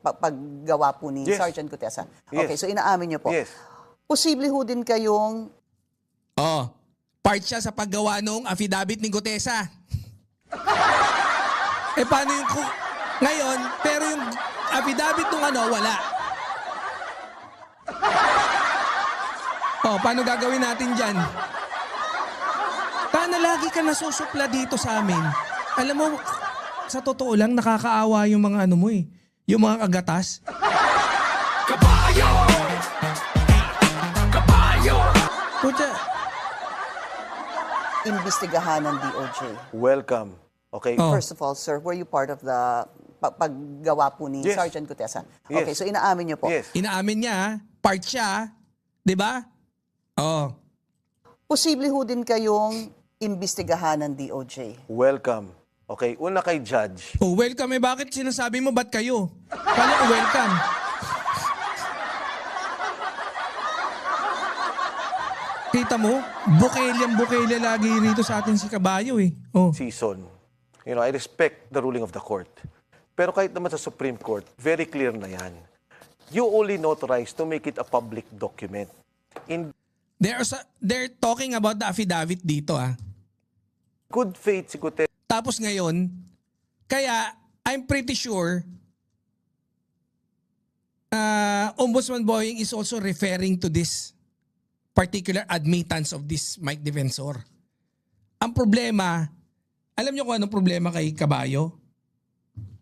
paggawa po ni Yes. Sergeant Gutesa. Yes. Okay, so inaamin niyo po. Yes. Posible ho din kayong Oh, part siya sa paggawa ng affidavit ni Gutesa. Eh paano yung ngayon, pero yung affidavit nung wala. Oh, paano gagawin natin dyan? Paano lagi ka nasusupla dito sa amin? Alam mo, sa totoo lang, nakakaawa yung mga mo eh. Yung mga kagatas. Kabayo! Kabayo! Pucha, imbestigahan ng DOJ? Welcome. Okay. Oh. First of all, sir, were you part of the paggawa po ni Yes. Sergeant Gutesa? Yes. Okay, so inaamin niyo po. Yes. inaamin niya, part siya, di ba? Oh. Posible ho din kayong imbestigahan ng DOJ? Welcome. Okay. Una kay Judge. Oh, welcome eh. Bakit sinasabi mo ba't kayo? Kala ko welcome. Kita mo? Bukele lagi rito sa atin si Kabayo eh. Oh. Season. You know, I respect the ruling of the court. Pero kahit naman sa Supreme Court, very clear na yan. You only notarize to make it a public document. In They're talking about the affidavit dito ah. good faith, si Gutesa, Tapos ngayon, kaya I'm pretty sure Ombudsman Boying is also referring to this particular admittance of this Mike Defensor. Ang problema, alam niyo kung anong problema kay Kabayo?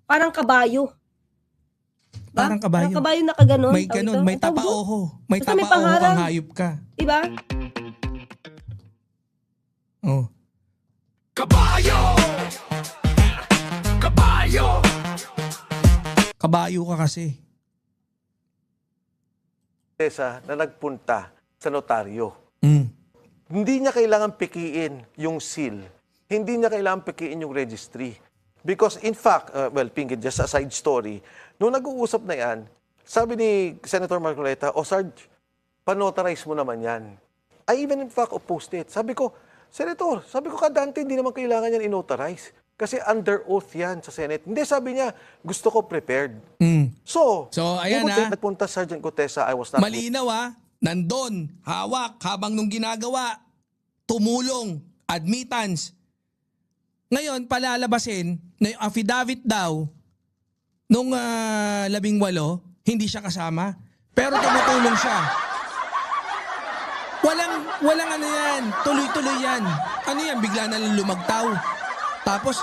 Parang kabayo. Ba? Parang kabayo. Parang kabayo na kaganon. May ganun, may tapaoho. May Basta may tapaoho pangarang. kang hayop ka. Diba? Oh. Kabayo! Kabayo! Kabayo ka kasi. na nagpunta sa notaryo. Mm. Hindi niya kailangan pikiin yung seal. Hindi niya kailangan pikiin yung registry. Because in fact, well, Pinky, just a side story, nung nag-uusap na yan, sabi ni Senator Marcoleta, Sarge, panotarize mo naman yan. I even in fact opposed it. Sabi ko, Senator, kadante hindi naman kailangan yan inotarize. Kasi under oath yan sa Senate. Hindi, sabi niya, gusto ko prepared. Mm. So ayan nagpunta Sergeant Gutesa, I was not... Malinaw nandun, hawak, habang nung ginagawa, tumulong, admittance. Ngayon, palalabasin na yung affidavit daw nung 18, hindi siya kasama. Pero tumutulong siya. Walang ano yan, tuloy-tuloy yan. Ano yan, bigla na lang lumagtaw. Tapos,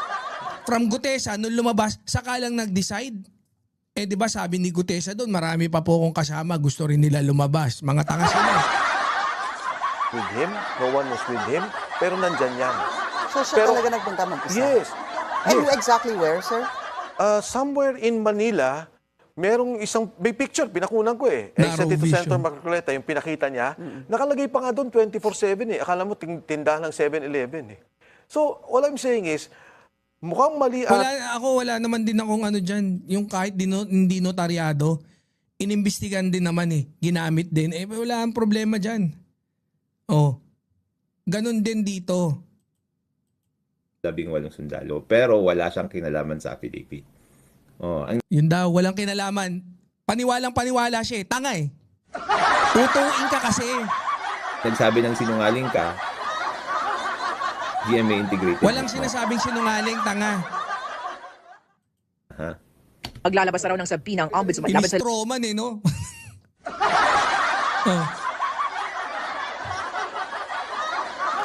from Gutesa, nung lumabas, saka lang nag-decide. Eh, di ba sabi ni Gutesa doon, marami pa po akong kasama, gusto rin nila lumabas. Mga tanga sila. With him, no one was with him, pero nandyan yan. So siya talaga nagpunta mag-isa? Yes. And Yes. exactly where, sir? Somewhere in Manila, merong may picture, pinakunan ko eh. Narrow Sa Tito vision. Senator Marcoleta, yung pinakita niya, nakalagay pa nga doon 24/7 eh. Akala mo tindahan ng 7-Eleven eh. So, all I'm saying is, mukhang mali at... Wala naman din akong ano dyan, yung kahit hindi notaryado, inimbestigan din naman eh, ginamit din. Eh, wala ang problema dyan. Oh, ganun din dito. 18 sundalo, pero wala siyang kinalaman sa affidavit. Ang Yun daw, walang kinalaman. Paniwalang-paniwala siya eh. Tanga eh. Tutuin ka kasi. nagsabi ng sinungaling ka, GMA integrated. Walang sinasabing sinungaling, tanga. Ha? Maglalabas na raw ng sabpi ng ombudsman laban sa Inistroman eh, no? Oh.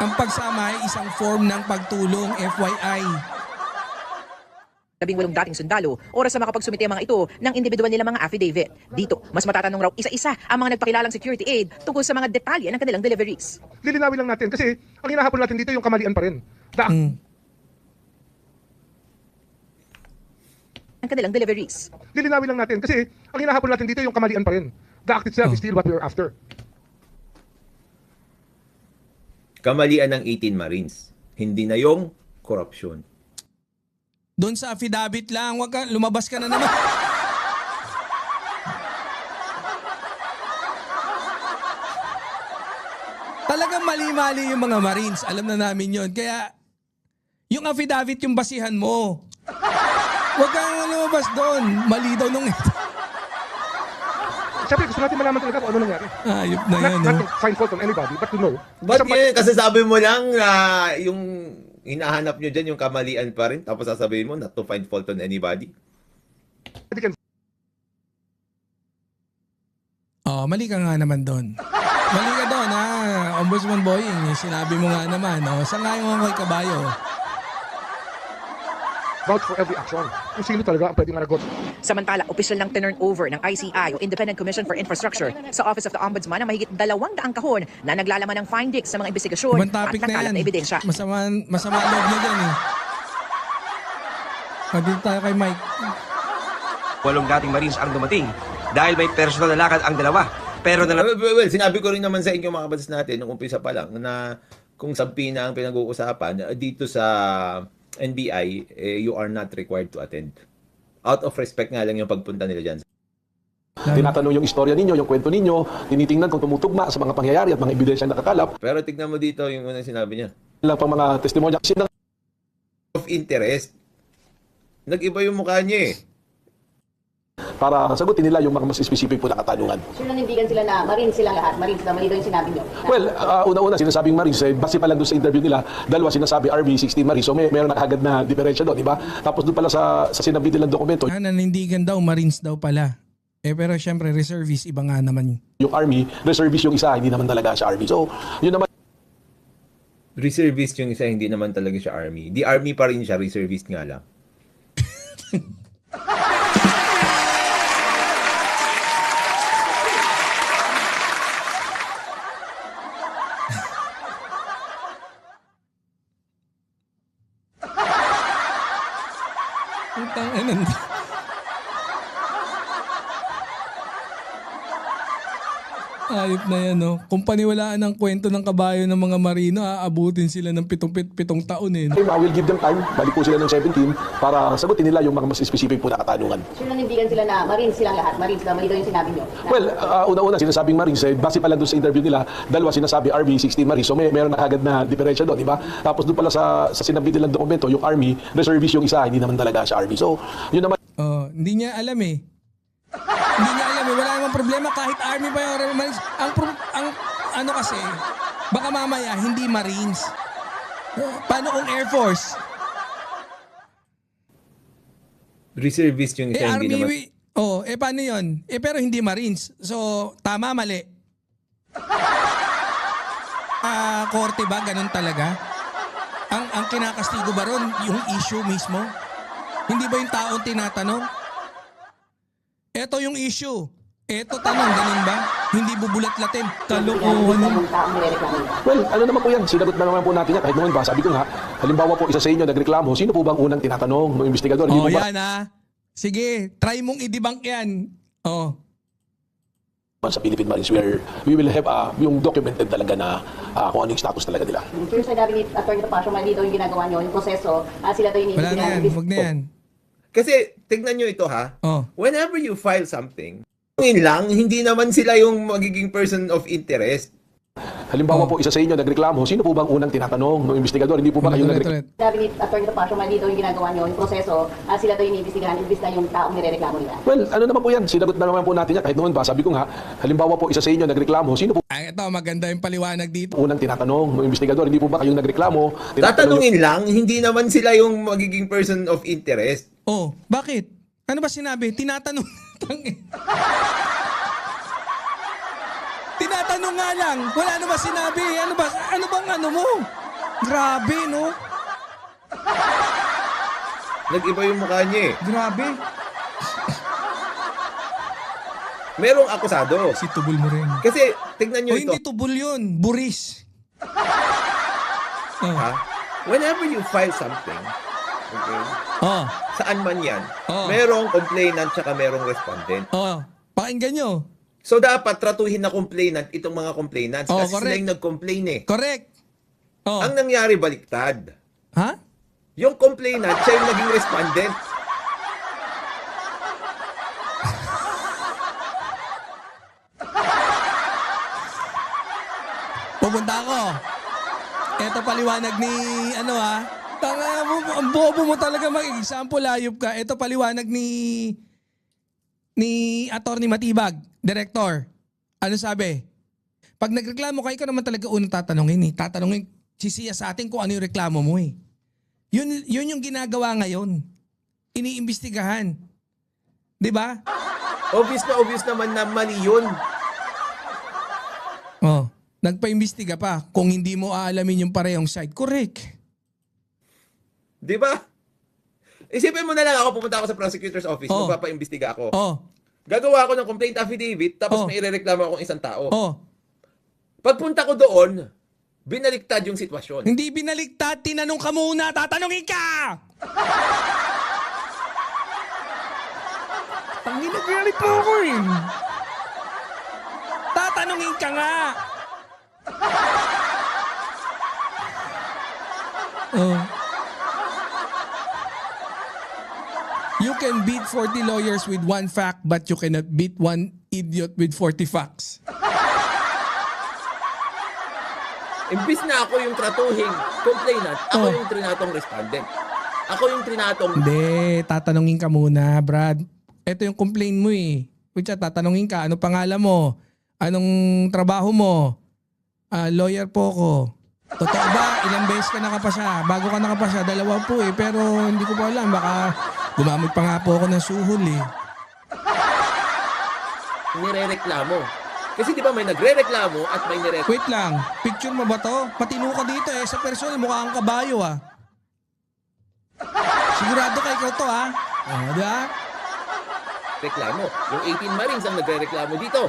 Ang pagsama ay isang form ng pagtulong, FYI. 18 dating sundalo, oras sa makapagsumite ang mga ito ng individual nila mga affidavit. Dito, mas matatanong raw isa-isa ang mga nagpakilalang security aid tungkol sa mga detalye ng kanilang deliveries. Lilinawin lang natin kasi ang hinahabol natin dito yung kamalian pa rin. Ang kanilang deliveries. Lilinawin lang natin kasi ang hinahabol natin dito yung kamalian pa rin. The act itself is still what we're after. Kamalian ng 18 Marines. Hindi na yung korupsyon. Doon sa affidavit lang, wag ka, lumabas ka na naman. Talagang mali-mali yung mga Marines. Alam na namin yon. Kaya, yung affidavit yung basihan mo. Wag kang lumabas doon. Mali daw nung ito. Siyempre, gusto natin malaman talaga kung ano nangyari. Ayop na yan, Not no? to find fault on anybody, but to know. Ba't Somebody- yun? Kasi sabi mo lang na yung hinahanap nyo dyan, yung kamalian pa rin, tapos sasabihin mo not to find fault on anybody. can Oh, mali ka nga naman doon. Mali ka doon, ha? Ombudsman Boying, sinabi mo nga naman. Oh, saan nga yung kay Kabayo? vouch for every action. Kung sino talaga ang pwedeng managot. Samantala, opisyal ng tinurn over ng ICI o Independent Commission for Infrastructure sa Office of the Ombudsman ang mahigit 200 kahon na naglalaman ng findings sa mga investigasyon Ibang at topic na nakalat yan. na ebidensya. Masama loob na dyan, eh. Dito tayo kay Mike. 8 dating Marines ang dumating dahil may personal na lakad ang dalawa. Pero Well, sinabi ko rin naman sa inyo mga kabatas natin nung umpisa pa lang na kung sampina ang pinag-uusapan dito sa NBI, you are not required to attend. Out of respect nga lang yung pagpunta nila dyan. Tinatanong yung istorya ninyo, yung kwento ninyo, tinitingnan kung tumutugma sa mga pangyayari at mga ebidensya na nakakalap. Pero tignan mo dito yung unang sinabi niya. Lang pang mga testimonya. Kasi Of interest. Nag-iba yung mukha niya eh. para sagutin nila yung mga mas specific po na katanungan. Sure nanindigan sila na Marines silang lahat. Marines na mali daw yung sinabi nyo. Well, una-una sinasabing Marines, base pa lang doon sa interview nila, dalawa sinasabi RV, 16 Marines. So mayroon nakagad na diferensya doon, di ba? Tapos doon pala sa sinabi nilang dokumento, Nanindigan daw, Marines daw pala. Pero syempre, reservist, iba nga naman. yung Army, reservist yung isa, hindi naman talaga siya Army. So, yun naman Reservist yung isa, hindi naman talaga siya army. Di army pa rin siya, reservist nga lang. Putang ina. Ayop na yan, no? Kung paniwalaan ang kwento ng kabayo ng mga marino, aabutin sila ng 7 taon, eh. I will give them time, balik po sila ng 17 para sagutin nila yung mga mas specific po na katanungan. Sure nanindigan sila na Marines silang lahat. Marines na mali daw yung sinabi nyo. Well, una-una sinasabing Marines, base pa lang doon sa interview nila, dalawa sinasabi RV, 16 Marines. So mayroon nakagad na diferensya doon, di ba? Tapos doon pala sa sinabi nilang dokumento, yung Army, reservist yung isa, hindi naman talaga siya Army. So, yun naman Oh, hindi niya alam, eh. Hindi niya alam, eh. Wala namang problema kahit army pa yung Marines. Ang ano kasi, baka mamaya hindi Marines. Paano kung Air Force? Reservist yung isa, hindi Army, naman. paano yun? Pero hindi Marines. So, tama, mali. Korte ba? Ganun talaga? Ang kinakastigo ba ron? Yung issue mismo? Hindi ba yung taong tinatanong? Ito yung issue. Ito tanong, ganun ba? Hindi bubulat-latin. Kalokohan. Yung taong nirereklamo nila. well, ano naman po yan, sinagot na naman po natin yan. Kahit noon ba, sabi ko nga, halimbawa po isa sa inyo nagreklamo, sino po bang unang tinatanong ng investigador? Hindi po ba Yan, ha? Sige, try mong i-debunk yan. sa Philippine Marines where we will have yung documented talaga na kung ano yung status talaga nila. Sure sinabi ni Atty. Tapasio, mali daw yung ginagawa nyo, yung proseso, sila daw yung Wala na yan, huwag na yan. Kasi, tignan nyo ito ha. Oh. Whenever you file something, yun lang, hindi naman sila yung magiging person of interest. Halimbawa po isa sa inyo nagreklamo, sino po bang unang tinatanong ng investigador? Hindi po ba kayo nagreklamo? Sinabi ni Atty. Tapasio, mali daw yung ginagawa nyo, yung proseso, sila daw yung iniimbestigahan, imbis na yung taong nirereklamo nila. Well, ano naman po yan, sinagot na naman po natin yan. Kahit noon ba, sabi ko nga, halimbawa po isa sa inyo nagreklamo, sino po Ito, maganda yung paliwanag dito. unang tinatanong ng investigador? Hindi po ba kayong nagreklamo? Tatanungin lang, hindi naman sila yung magiging person of interest. Oh, bakit? Ano ba sinabi? Tinatanong. Tinatanong nga lang. Wala na ba sinabi? Ano bang ano mo? Grabe, no? Nag-iba yung mukha niya eh. Grabe. Merong akusado. Si Tubul mo rin. Kasi, tignan nyo O ito. hindi Tubul yun. Buris. Ha? Whenever you file something, okay, Oh. saan man yan, Oh. merong complainant tsaka merong respondent. Oh. Pakinggan nyo. So, dapat tratuhin na complainant itong mga complainants Oh, kasi sila correct. yung nag-complain eh. Correct. Oh. Ang nangyari baliktad. Ha? Yung complainant, siya yung naging respondent. Pupunta ako. Ito paliwanag ni Tanga mo, ang bobo mo talaga mag-example, ayop ka. Ito paliwanag ni Atty. Matibag. Director, ano sabi? Pag nagreklamo ka, ikaw naman talaga unang tatanungin eh. Tatanungin, sisiya sa atin kung ano yung reklamo mo eh. Yun yung ginagawa ngayon. Iniimbestigahan. Di ba? Obvious naman na mali yun. Oh, nagpa-imbestiga pa kung hindi mo aalamin yung parehong side. Correct. Di ba? Isipin mo na lang ako, pumunta ako sa prosecutor's office, Oh. magpapa-imbestiga ako. Oh, Gagawa ako ng complaint affidavit, tapos Oh. may irereklamo akong isang tao. oh. Pagpunta ko doon, binaliktad yung sitwasyon. Hindi binaliktad, tinanong ka muna, tatanungin ka! Tangina, galit mo ako eh. Tatanungin ka nga. Oh. You can beat 40 lawyers with one fact, but you cannot beat one idiot with 40 facts. Imbis na ako yung tratuhing complainant, ako Oh. yung trinatong respondent. Ako yung trinatong... Hindi, tatanungin ka muna, Brad. Ito yung complaint mo eh. Kutya, tatanungin ka, ano pangalan mo? Anong trabaho mo? Lawyer po ako. Totoo ba? Ilang beses ka nakapasa? Bago ka nakapasa, 2 po eh. Pero hindi ko pa alam, baka gumamit pa nga po ako ng suhol eh. Nirereklamo. Kasi di ba may nagre-reklamo at may nirereklamo. Wait lang, picture mo ba to? Matino ka dito eh. Sa personal, mukha kang kabayo ah. Sigurado ka ikaw to ah. Di ba? Reklamo. Yung 18 Marines ang nagre-reklamo dito.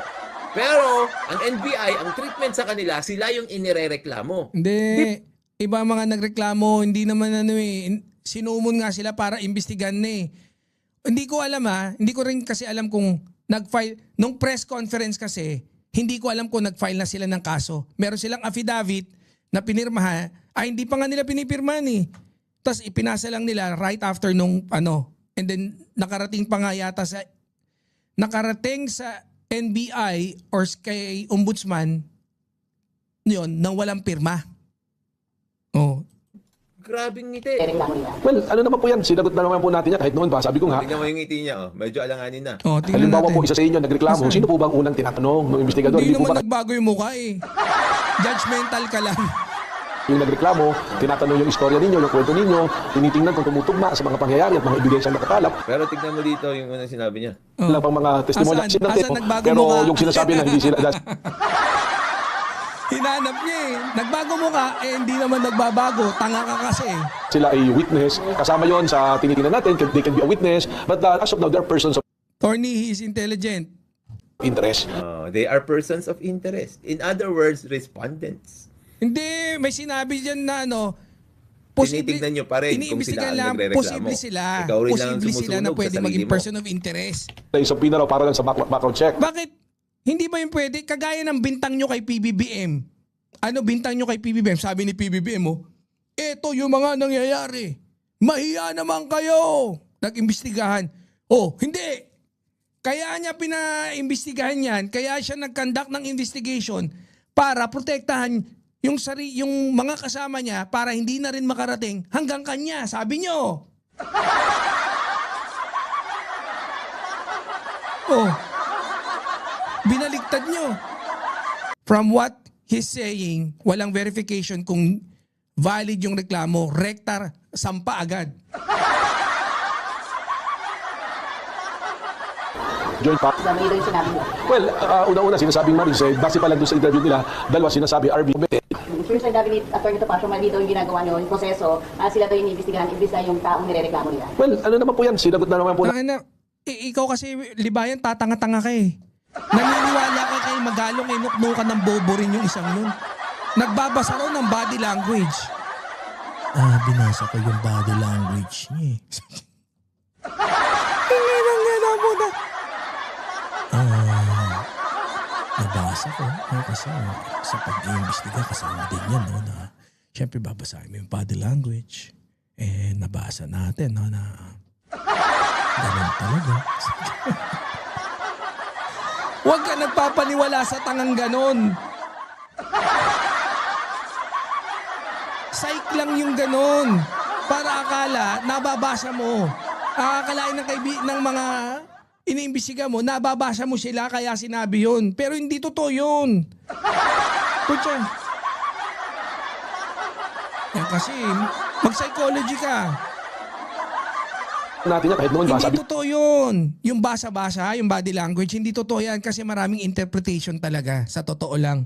Pero, ang NBI, ang treatment sa kanila, sila yung inirereklamo. Hindi. Iba mga nagreklamo, hindi naman ano eh. Sinumon nga sila para imbestigan na eh. Hindi ko alam ha. Hindi ko rin kasi alam kung nag-file. Nung press conference kasi, hindi ko alam kung nag-file na sila ng kaso. Meron silang affidavit na pinirmahan. Ay, hindi pa nga nila pinipirmahan eh. Tapos ipinasa lang nila right after nung ano. And then nakarating pa nga yata sa NBI or kay Ombudsman yun, nang walang pirma. Oh. Grabing ngiti. Reklamo nila. Well, ano naman po yan, sinagot na naman po natin yan. Kahit noon pa, sabi ko nga, Tingnan mo yung ngiti niya, oh. Medyo alanganin na. Oh, tingnan halimbawa natin. po isa sa inyo nagreklamo, Nasaan? sino po bang unang tinatanong ng investigador? Hindi Hindi po naman ba nagbago yung mukha eh. Judgmental ka lang. yung nagreklamo, tinatanong yung istorya ninyo, yung kwento ninyo, tinitingnan kung tumutugma sa mga pangyayari at mga ebidensyang nakakalap. Pero tignan mo dito yung unang sinabi niya. Wala pang mga testimony. Asan? Asan nagbago pero mukha? yung sinasabi na hindi sila... Hinanap niya eh. Nagbago mo ka, eh hindi naman nagbabago. Tanga ka kasi. sila ay witness. Kasama yon sa tinitingnan natin, they can be a witness. But as of now, they're persons of Torny, he is intelligent. interest. They are persons of interest. In other words, respondents. Hindi, may sinabi dyan na ano, Tinitignan nyo pa rin kung iniimbestigahan sila ang lang, nagre-reklamo. posible sila. Ikaw rin lang ang Posible sila na sumusunog pwede sa maging sarili mo. person of interest. Isang pinaraw para lang sa background check. Bakit? Hindi ba yung pwede? Kagaya ng bintang nyo kay PBBM. Ano bintang nyo kay PBBM? Sabi ni PBBM mo, eto yung mga nangyayari. Mahiya naman kayo. Nag-imbestigahan. Oh, hindi. Kaya niya pinaimbestigahan yan. Kaya siya nag-conduct ng investigation para protektahan yung mga kasama niya para hindi na rin makarating hanggang kanya. Sabi nyo. Oh. Binaligtad nyo. From what he's saying, walang verification kung valid yung reklamo. Rektar, sampa agad. Joint pa. Mali daw yung sinabi mo. Well, una-una sinasabing Marines, base pa lang doon sa interview nila, dalawa sinasabi RB. First time sabi ni Atty. Topacio, mali daw yung ginagawa niyo, yung proseso, sila daw yung iniimbestigahan, imbis na yung taong nirereklamo nila. Well, ano naman po yan, sinagot na naman po Ikaw kasi, libayan, tatanga-tanga ka eh. Naniniwala ka kay Magalong, inuknukan ng bobo rin yung isang yun. Nagbabasa raw ng body language. Binasa ko yung body language niya eh. Nabasa ko. Kasi sa pag-iimbestiga, kasama din yan. No, na, siyempre, babasahin mo yung body language. Nabasa natin no, na ganun talaga. Huwag ka nagpapaniwala sa tangang ganon. Psych lang yung ganon. Para akala, nababasa mo. Akakalain ng mga iniimbestiga mo, nababasa mo sila kaya sinabi yun. Pero hindi totoo yun. Kutsa. Yan kasi, mag-psychology ka. natin yan kahit noon. Hindi totoo yun. Yung basa-basa, yung body language, hindi totoo yan kasi maraming interpretation talaga sa totoo lang.